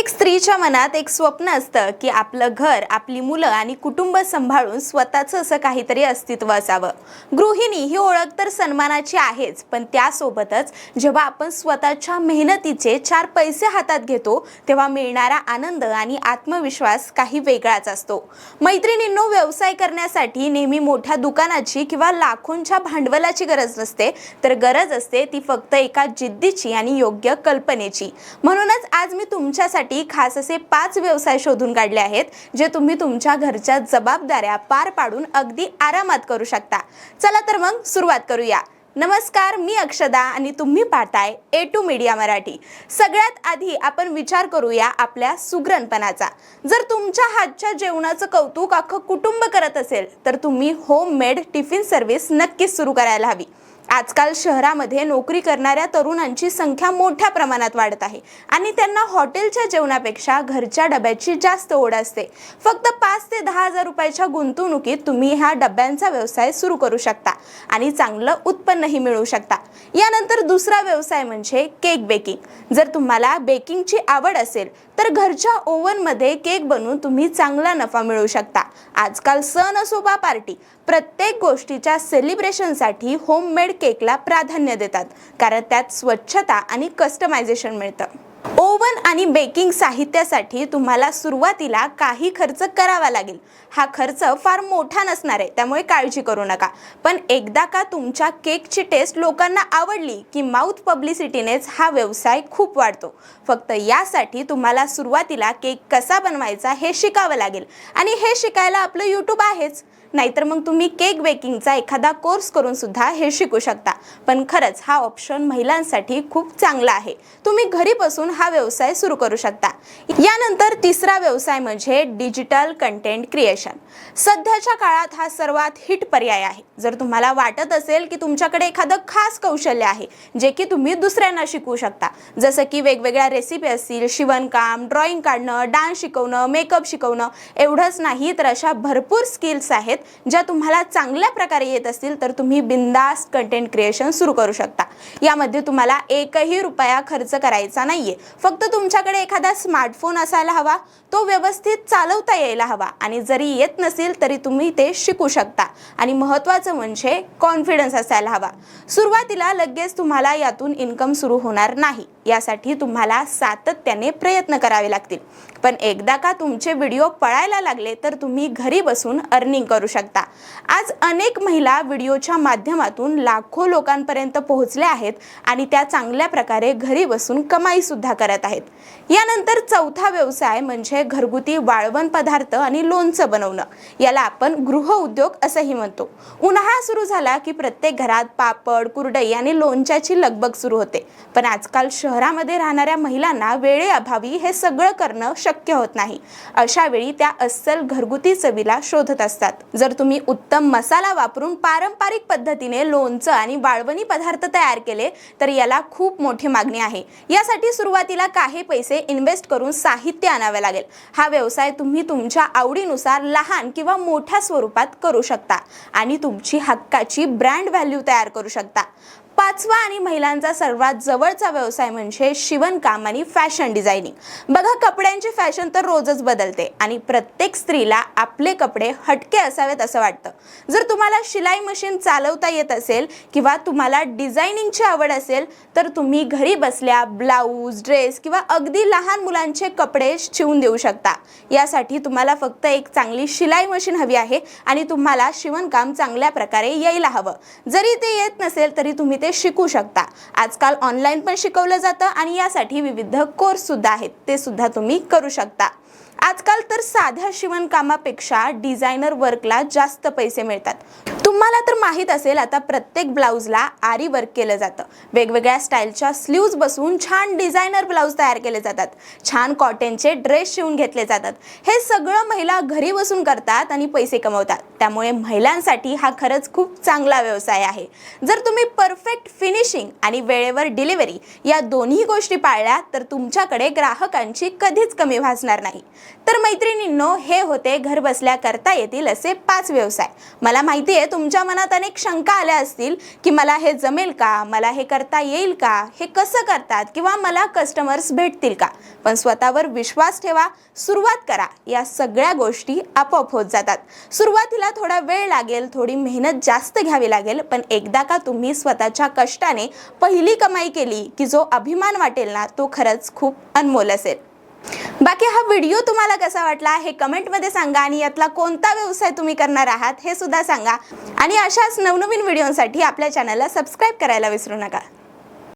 स्त्रीच्या मनात एक स्वप्न असतं की आपलं घर, आपली मुलं आणि कुटुंब सांभाळून स्वतःचं असं काहीतरी अस्तित्व असावं. गृहिणी ही ओळख तर सन्मानाची आहेच, पण त्यासोबतच जेव्हा आपण स्वतःच्या मेहनतीचे चार पैसे हातात घेतो तेव्हा मिळणारा आनंद आणि आत्मविश्वास काही वेगळाच असतो. मैत्रिणींनो, व्यवसाय करण्यासाठी नेहमी मोठ्या दुकानाची किंवा लाखोंच्या भांडवलाची गरज नसते, तर गरज असते ती फक्त एका जिद्दीची आणि योग्य कल्पनेची. म्हणूनच आज मी तुमच्यासाठी खास असे 5 व्यवसाय शोधून काढले आहेत जे तुम्ही तुमच्या घरच्या जबाबदाऱ्या पार पाडून अगदी आरामात करू शकता. चला तर मग सुरुवात करूया. नमस्कार, मी अक्षदा आणि तुम्ही पाहताय A2 मीडिया मराठी. सगळ्यात आधी आपण विचार करूया आपल्या सुगरणपणाचा. जर तुमच्या हातच्या जेवणाचं कौतुक अख्खं कुटुंब करत असेल तर तुम्ही होममेड टिफिन सर्व्हिस नक्कीच सुरू करायला हवी. आजकाल शहरामध्ये नोकरी करणाऱ्या तरुणांची संख्या मोठ्या प्रमाणात वाढत आहे आणि त्यांना हॉटेलच्या जेवणापेक्षा घरच्या डब्याची जास्त ओढ असते. फक्त 5 ते 10 हजार रुपयाच्या गुंतवणुकीत तुम्ही ह्या डब्यांचा व्यवसाय सुरू करू शकता आणि चांगलं उत्पन्नही मिळवू शकता. यानंतर दुसरा व्यवसाय म्हणजे केक बेकिंग. जर तुम्हाला बेकिंगची आवड असेल तर घरच्या ओव्हनमध्ये केक बनवून तुम्ही चांगला नफा मिळवू शकता. आजकाल सण असो वा पार्टी, प्रत्येक गोष्टीच्या सेलिब्रेशनसाठी होममेड केकला प्राधान्य देतात, कारण त्यात स्वच्छता आणि कस्टमायझेशन मिळतं. ओव्हन आणि बेकिंग साहित्यासाठी तुम्हाला सुरुवातीला काही खर्च करावा लागेल. हा खर्च फार मोठा नसणार आहे, त्यामुळे काळजी करू नका. पण एकदा का तुमच्या केकची टेस्ट लोकांना आवडली की माउथ पब्लिसिटीनेच हा व्यवसाय खूप वाढतो. फक्त यासाठी तुम्हाला सुरुवातीला केक कसा बनवायचा हे शिकावं लागेल आणि हे शिकायला आपलं YouTube आहेच. नाहीतर मग तुम्ही केक बेकिंगचा एखादा कोर्स करून सुद्धा हे शिकू शकता. पण खरंच हा ऑप्शन महिलांसाठी खूप चांगला आहे. तुम्ही घरी बसून हा व्यवसाय सुरू करू शकता. यानंतर तिसरा व्यवसाय म्हणजे डिजिटल कंटेंट क्रिएशन. सध्याच्या काळात हा सर्वात हिट पर्याय आहे. जर तुम्हाला वाटत असेल की तुमच्याकडे एखादं खास कौशल्य आहे जे की तुम्ही दुसऱ्यांना शिकवू शकता, जसं की वेगवेगळ्या रेसिपी असतील, शिवणकाम, ड्रॉइंग काढणं, डान्स शिकवणं, मेकअप शिकवणं, एवढंच नाही तर अशा भरपूर स्किल्स आहेत ज्या तुम्हाला चांगल्या प्रकारे येत असतील तर तुम्ही बिंदास कंटेंट क्रिएशन सुरू करू शकता. यामध्ये तुम्हाला एकही रुपया खर्च करायचा नाहीये. फक्त तुमच्याकडे एखादा स्मार्टफोन असायला हवा, तो व्यवस्थित चालवता यायला हवा आणि जरी येत नसेल तरी तुम्ही ते शिकू शकता. आणि महत्त्वाचं म्हणजे कॉन्फिडन्स असायला हवा. सुरुवातीला लगेच तुम्हाला यातून इन्कम सुरू होणार नाही. यासाठी तुम्हाला सातत्याने प्रयत्न करावे लागतील. पण एकदा का तुमचे व्हिडिओ पळायला लागले तर तुम्ही घरी बसून अर्निंग करू शकता. आज अनेक महिला व्हिडिओच्या माध्यमातून लाखो लोकांपर्यंत पोहोचल्या आहेत आणि त्या चांगल्या प्रकारे घरी बसून कमाई सुद्धा करत आहेत. यानंतर चौथा व्यवसाय म्हणजे घरगुती वाळवण पदार्थ आणि लोणचं बनवणं. याला आपण गृह उद्योग असंही म्हणतो. उन्हाळा सुरू झाला की प्रत्येक घरात पापड, कुरडई आणि लोणच्याची लगबग सुरू होते. पण आजकाल शहरामध्ये राहणाऱ्या महिलांना वेळेअभावी हे सगळं करणं शक्य होत नाही. अशा वेळी त्या अस्सल घरगुती चवीला शोधत असतात. जर तुम्ही उत्तम मसाला वापरून पारंपरिक पद्धतीने लोणचं आणि वाळवणी पदार्थ तयार केले तर याला खूप मोठी मागणी आहे. यासाठी सुरुवातीला काही पैसे इन्व्हेस्ट करून साहित्य आणावे लागेल. हा व्यवसाय तुम्ही तुमच्या आवडीनुसार लहान किंवा मोठ्या स्वरूपात करू शकता आणि तुमची हक्काची ब्रँड व्हॅल्यू तयार करू शकता. पाचवा आणि महिलांचा सर्वात जवळचा व्यवसाय म्हणजे शिवणकाम आणि फॅशन डिझायनिंग. बघा, कपड्यांची फॅशन तर रोजच बदलते आणि प्रत्येक स्त्रीला आपले कपडे हटके असावेत असं वाटतं. जर तुम्हाला शिलाई मशीन चालवता येत असेल किंवा तुम्हाला डिझायनिंगची आवड असेल तर तुम्ही घरी बसल्या ब्लाऊज, ड्रेस किंवा अगदी लहान मुलांचे कपडे शिवून देऊ शकता. यासाठी तुम्हाला फक्त एक चांगली शिलाई मशीन हवी आहे आणि तुम्हाला शिवणकाम चांगल्या प्रकारे यायला हवं. जरी ते येत नसेल तरी तुम्ही ते शिकू शकता. आजकाल ऑनलाईन पण शिकवलं जातं आणि यासाठी विविध कोर्स सुद्धा आहेत, ते सुद्धा तुम्ही करू शकता. आजकाल तर साध्या शिवणकामापेक्षा डिझायनर वर्कला जास्त पैसे मिळतात. तुम्हाला तर माहित असेल, आता प्रत्येक ब्लाऊजला आरी वर्क केलं जातं. वेगवेगळ्या स्टाईलच्या स्लीव्ज बसवून छान डिझायनर ब्लाऊज तयार केले जातात. छान कॉटनचे ड्रेस शिवून घेतले जातात. हे सगळं महिला घरी बसून करतात आणि पैसे कमवतात. त्यामुळे महिलांसाठी हा खरंच खूप चांगला व्यवसाय आहे. जर तुम्ही परफेक्ट फिनिशिंग आणि वेळेवर डिलिव्हरी या दोन्ही गोष्टी पाळल्या तर तुमच्याकडे ग्राहकांची कधीच कमी भासणार नाही. तर मैत्रिणींनो, हे होते घर बसल्या करता येतील असे 5 व्यवसाय. मला माहिती आहे तुमच्या मनात अनेक शंका आल्या असतील की मला हे जमेल का, मला हे करता येईल का, हे कसं करतात किंवा मला कस्टमर्स भेटतील का. पण स्वतःवर विश्वास ठेवा, सुरुवात करा. या सगळ्या गोष्टी आपोआप होत जातात. सुरुवातीला थोडा वेळ लागेल, थोडी मेहनत जास्त घ्यावी लागेल, पण एकदा का तुम्ही स्वतःच्या कष्टाने पहिली कमाई केली की जो अभिमान वाटेल ना, तो खरंच खूप अनमोल असेल. बाकी हा व्हिडिओ तुम्हाला कसा वाटला हे कमेंटमध्ये सांगा आणि यातला कोणता व्यवसाय तुम्ही करणार आहात हे सुद्धा सांगा. आणि अशाच नवनवीन व्हिडिओसाठी आपल्या चॅनलला सबस्क्राईब करायला विसरू नका.